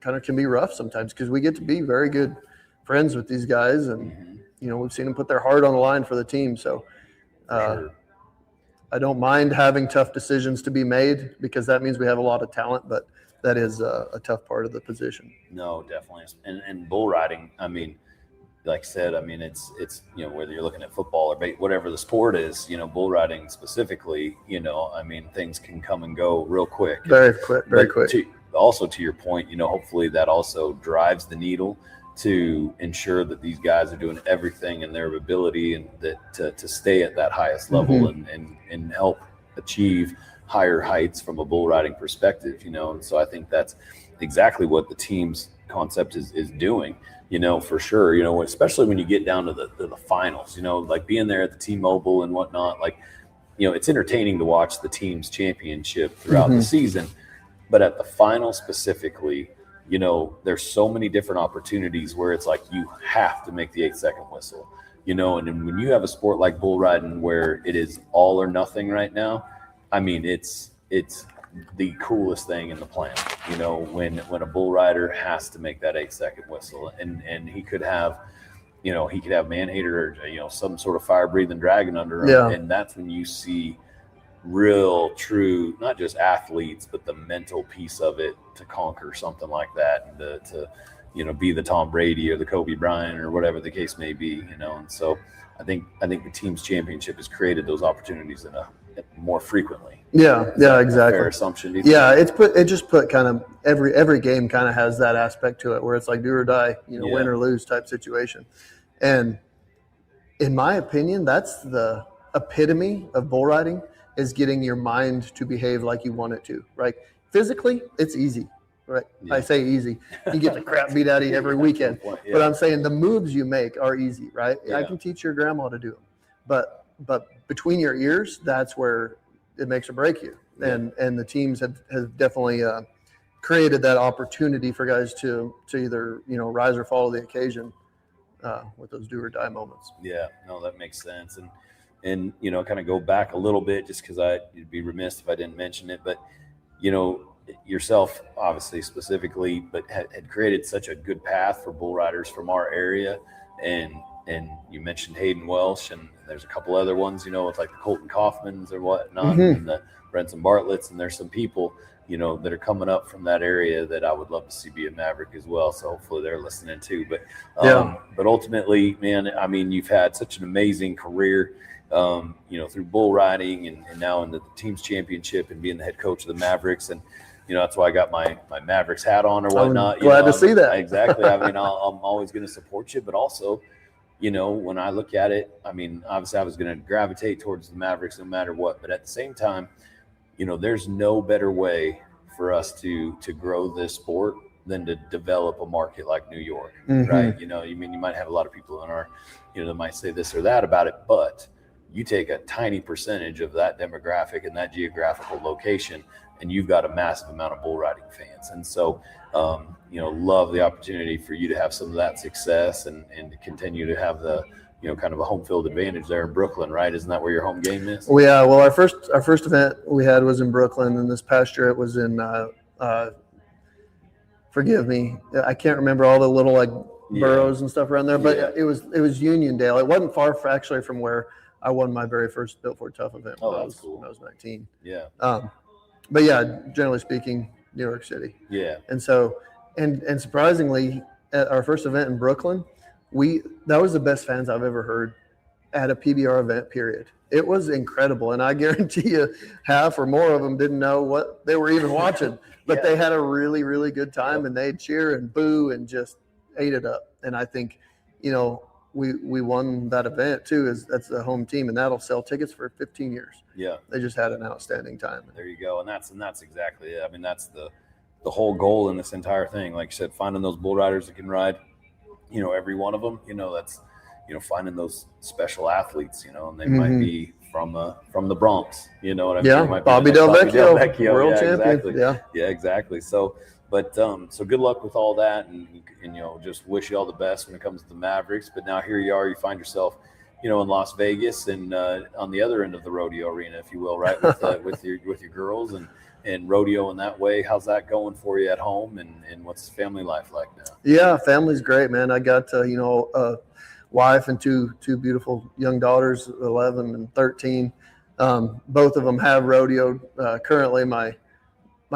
kind of can be rough sometimes because we get to be very good friends with these guys, and we've seen them put their heart on the line for the team. So Sure. I don't mind having tough decisions to be made because that means we have a lot of talent, but that is a tough part of the position. No, definitely. And bull riding, I mean, like I said, I mean, it's whether you're looking at football or whatever the sport is, bull riding specifically, I mean, things can come and go real quick. Very quick. Also to your point, hopefully that also drives the needle to ensure that these guys are doing everything in their ability and that to stay at that highest level and help achieve higher heights from a bull riding perspective, and so I think that's exactly what the team's concept is doing, for sure, especially when you get down to the finals, like being there at the T-Mobile and whatnot, like, it's entertaining to watch the team's championship throughout the season, but at the final specifically, there's so many different opportunities where it's like you have to make the 8-second whistle, and then when you have a sport like bull riding where it is all or nothing right now, I mean, it's the coolest thing in the planet, when a bull rider has to make that 8-second whistle, and he could have, man-hater or, some sort of fire-breathing dragon under him, and that's when you see real, true, not just athletes, but the mental piece of it to conquer something like that, and to be the Tom Brady or the Kobe Bryant or whatever the case may be, and so I think the team's championship has created those opportunities more frequently. Yeah, exactly. Fair assumption. It just put kind of every game kind of has that aspect to it where it's like do or die, win or lose type situation. And in my opinion, that's the epitome of bull riding, is getting your mind to behave like you want it to, right? Physically, it's easy, right? Yeah. I say easy. You get the crap beat out of you every weekend. But I'm saying the moves you make are easy, right? Yeah. I can teach your grandma to do them. But between your ears, that's where it makes or break you. And the teams have definitely created that opportunity for guys to either, rise or follow the occasion with those do or die moments. Yeah, no, that makes sense. And kind of go back a little bit just because I'd be remiss if I didn't mention it, but, yourself, obviously, specifically, but had created such a good path for bull riders from our area. And you mentioned Hayden Welsh, and there's a couple other ones, with like the Colton Kaufmans or whatnot, and the Brenton Bartlett's, and there's some people, that are coming up from that area that I would love to see be a Maverick as well. So hopefully they're listening too. But ultimately, man, I mean, you've had such an amazing career, through bull riding and now in the team's championship and being the head coach of the Mavericks. And, that's why I got my Mavericks hat on or whatnot. I'm glad to see that. Exactly. I mean, I'm always going to support you, but also, when I look at it, I mean, obviously I was going to gravitate towards the Mavericks no matter what, but at the same time, there's no better way for us to grow this sport than to develop a market like New York, right? You might have a lot of people in our, that might say this or that about it, but you take a tiny percentage of that demographic and that geographical location, and you've got a massive amount of bull riding fans. And so, love the opportunity for you to have some of that success and to continue to have the, kind of a home field advantage there in Brooklyn, right? Isn't that where your home game is? Well, yeah. Well, our first event we had was in Brooklyn, and this past year it was in, forgive me, I can't remember all the little boroughs and stuff around there, but it was Uniondale. It wasn't far actually from where I won my very first Built Ford Tough event when I was 19. Yeah. But yeah, generally speaking, New York City. Yeah. And so, and surprisingly, at our first event in Brooklyn, that was the best fans I've ever heard at a PBR event, period. It was incredible. And I guarantee you half or more of them didn't know what they were even watching, but they had a really, really good time, and they'd cheer and boo and just ate it up. And I think, we won that event too. That's the home team, and that'll sell tickets for 15 years. Yeah. They just had an outstanding time. There you go. And that's exactly it. I mean, that's the whole goal in this entire thing. Like you said, finding those bull riders that can ride, every one of them, that's, finding those special athletes, and they might be from the Bronx, what I mean? Yeah. Bobby Del Vecchio, world champion. Exactly. Yeah, exactly. So, but so good luck with all that, and just wish you all the best when it comes to the Mavericks. But now here you are, you find yourself in Las Vegas and on the other end of the rodeo arena, if you will, right, with your girls and rodeo in that way. How's that going for you at home, and what's family life like now? Yeah, family's great, man. I got a wife and two beautiful young daughters, 11 and 13. Both of them have rodeoed. Currently, my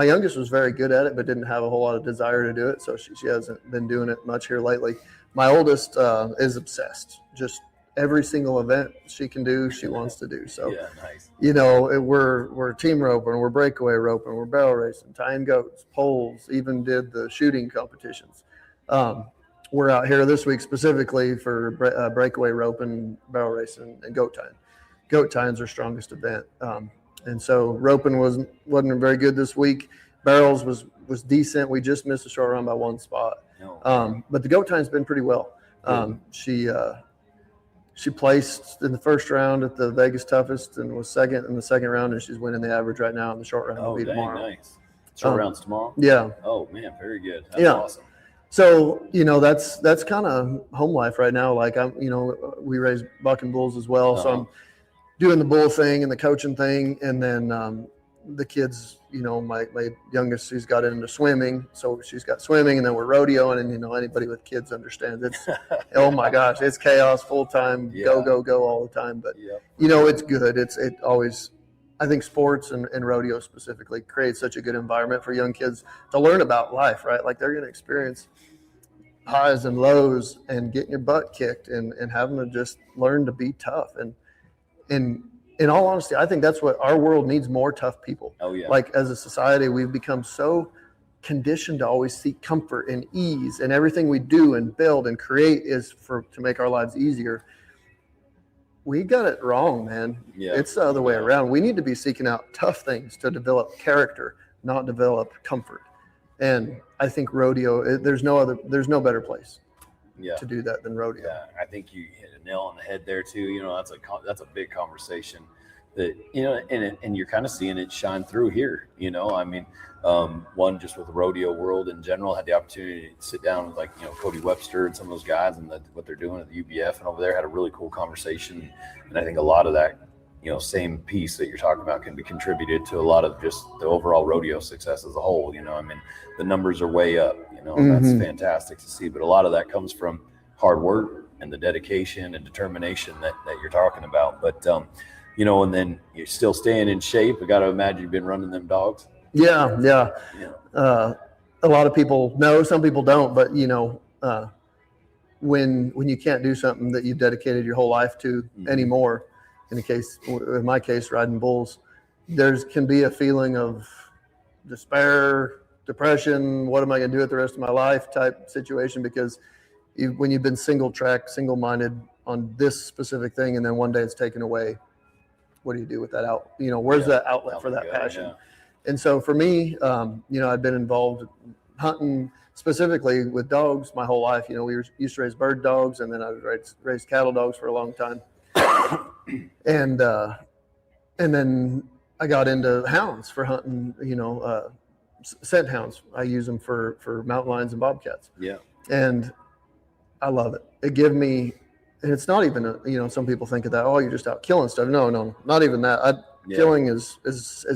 youngest was very good at it, but didn't have a whole lot of desire to do it, so she hasn't been doing it much here lately. My oldest is obsessed. Just every single event she can do, she wants to do. So, yeah, nice. We're team roping, we're breakaway roping, we're barrel racing, tying goats, poles, even did the shooting competitions. We're out here this week specifically for breakaway roping, barrel racing, and goat tying. Goat tying's our strongest event. And so roping wasn't very good this week. Barrels was decent. We just missed a short run by one spot. But the goat tying's been pretty well. She placed in the first round at the Vegas Toughest and was second in the second round, and she's winning the average right now in the short round. Oh, dang, tomorrow. Nice. Short rounds tomorrow? Yeah. Oh, man, very good. That's awesome. So, that's kind of home life right now. Like we raise buck and bulls as well. So I'm doing the bull thing and the coaching thing. And then the kids, my youngest, she's got into swimming. So she's got swimming, and then we're rodeoing, and, anybody with kids understands it's, oh my gosh, it's chaos full time, go all the time. But, it's good. It always, I think sports and rodeo specifically creates such a good environment for young kids to learn about life, right? Like they're going to experience highs and lows and getting your butt kicked and having to just learn to be tough. And in all honesty, I think that's what our world needs, more tough people. Oh, yeah. Like as a society, we've become so conditioned to always seek comfort and ease, and everything we do and build and create is to make our lives easier. We got it wrong, man. Yeah. It's the other way around. We need to be seeking out tough things to develop character, not develop comfort. And I think rodeo, there's no better place to do that than rodeo. Yeah, I think you hit a nail on the head there too. That's a big conversation that, and you're kind of seeing it shine through here. One, just with the rodeo world in general, had the opportunity to sit down with Cody Webster and some of those guys and what they're doing at the UBF and over there, had a really cool conversation. And I think a lot of that, same piece that you're talking about can be contributed to a lot of just the overall rodeo success as a whole. The numbers are way up, and that's fantastic to see. But a lot of that comes from hard work and the dedication and determination that you're talking about. But, and then you're still staying in shape. I got to imagine you've been running them dogs. Yeah. A lot of people know, some people don't, but when you can't do something that you've dedicated your whole life to anymore, in my case, riding bulls, can be a feeling of despair, depression. What am I going to do with the rest of my life type situation? Because when you've been single-minded on this specific thing, and then one day it's taken away, what do you do with that out? Where's that outlet for that passion? Yeah. And so for me, I'd been involved hunting specifically with dogs my whole life. We used to raise bird dogs, and then I raised cattle dogs for a long time. And then I got into hounds for hunting, scent hounds. I use them for mountain lions and bobcats. Yeah. And I love it. It gives me, and it's not even, some people think of that, oh, you're just out killing stuff. No, not even that. Killing is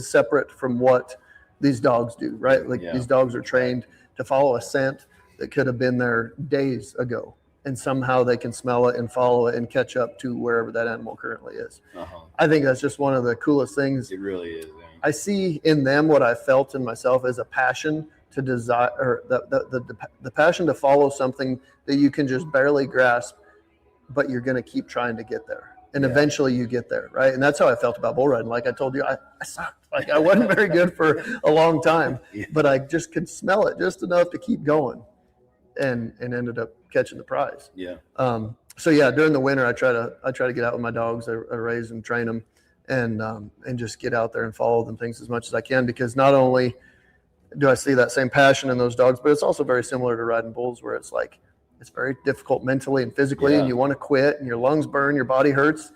separate from what these dogs do, right? These dogs are trained to follow a scent that could have been there days ago, and somehow they can smell it and follow it and catch up to wherever that animal currently is. I think that's just one of the coolest things. It really is. Man. I see in them what I felt in myself as a passion to desire, or the passion to follow something that you can just barely grasp, but you're going to keep trying to get there. And eventually you get there, right? And that's how I felt about bull riding. Like I told you, I sucked. Like I wasn't very good for a long time, but I just could smell it just enough to keep going, and ended up catching the prize. Yeah. So during the winter, I try to get out with my dogs. I raise and train them, and just get out there and follow them things as much as I can, because not only do I see that same passion in those dogs, but it's also very similar to riding bulls, where it's like, it's very difficult mentally and physically, and you want to quit, and your lungs burn, your body hurts,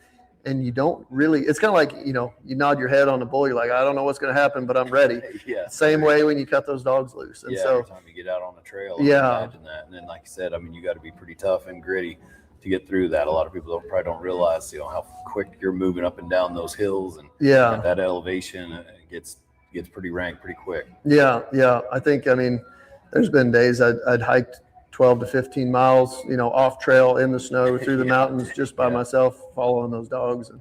and you don't really, it's kind of like, you nod your head on the bull, you're like, I don't know what's going to happen, but I'm ready. Same way when you cut those dogs loose. And so every time you get out on the trail, I imagine that. And then, like you said, you got to be pretty tough and gritty. get through that. A lot of people probably don't realize, how quick you're moving up and down those hills, and Yeah. at that elevation gets pretty rank pretty quick. Yeah. I think, there's been days I'd hiked 12 to 15 miles, off trail in the snow through the mountains just by myself, following those dogs, and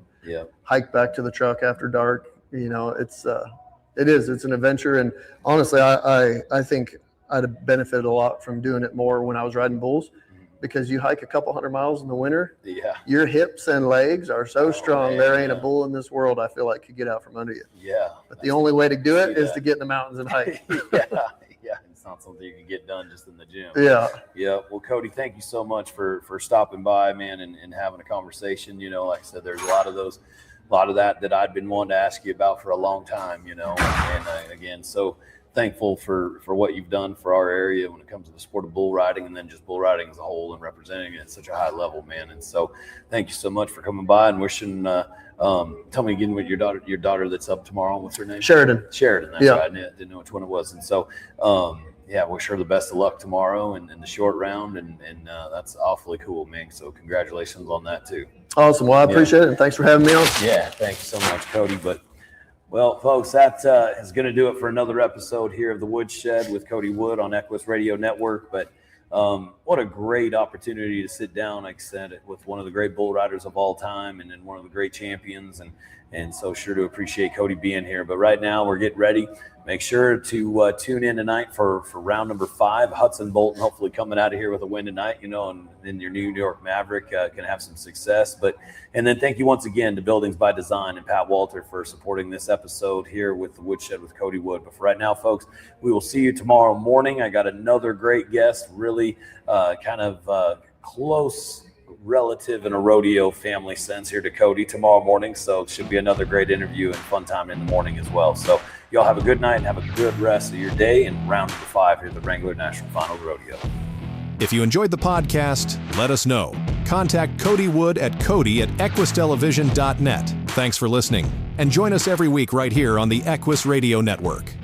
hike back to the truck after dark. It's an adventure. And honestly, I think I'd have benefited a lot from doing it more when I was riding bulls, because you hike a couple hundred miles in the winter. Yeah. Your hips and legs are so strong. Man, there ain't a bull in this world I feel like could get out from under you. Yeah. But the only way to do it is to get in the mountains and hike. Yeah. It's not something you can get done just in the gym. Yeah. Well, Cody, thank you so much for stopping by, man, and having a conversation. Like I said, there's a lot of that I'd been wanting to ask you about for a long time, and again, so thankful for what you've done for our area when it comes to the sport of bull riding, and then just bull riding as a whole and representing it at such a high level, man. And so thank you so much for coming by, and wishing, tell me again what your daughter that's up tomorrow, what's her name? Sheridan, that's right. I didn't know which one it was. And so, wish her the best of luck tomorrow in the short round, and that's awfully cool, man. So congratulations on that too. Awesome. Well, I appreciate it, and thanks for having me on. Yeah, thank you so much, Cody. Well, folks, that is going to do it for another episode here of the Woodshed with Cody Wood on Equus Radio Network. But what a great opportunity to sit down, like I said, with one of the great bull riders of all time, and then one of the great champions. And so sure to appreciate Cody being here. But right now we're getting ready. Make sure to tune in tonight for round number 5. Hudson Bolton hopefully coming out of here with a win tonight, and then your New York Maverick can have some success. And then thank you once again to Buildings by Design and Pat Walter for supporting this episode here with the Woodshed with Cody Wood. But for right now, folks, we will see you tomorrow morning. I got another great guest, really close relative in a rodeo family sense here to Cody tomorrow morning. So it should be another great interview and fun time in the morning as well. So y'all have a good night and have a good rest of your day, and round number 5 here at the Wrangler National Final Rodeo. If you enjoyed the podcast, let us know. Contact Cody Wood at cody@equustelevision.net. Thanks for listening, and join us every week right here on the Equus Radio Network.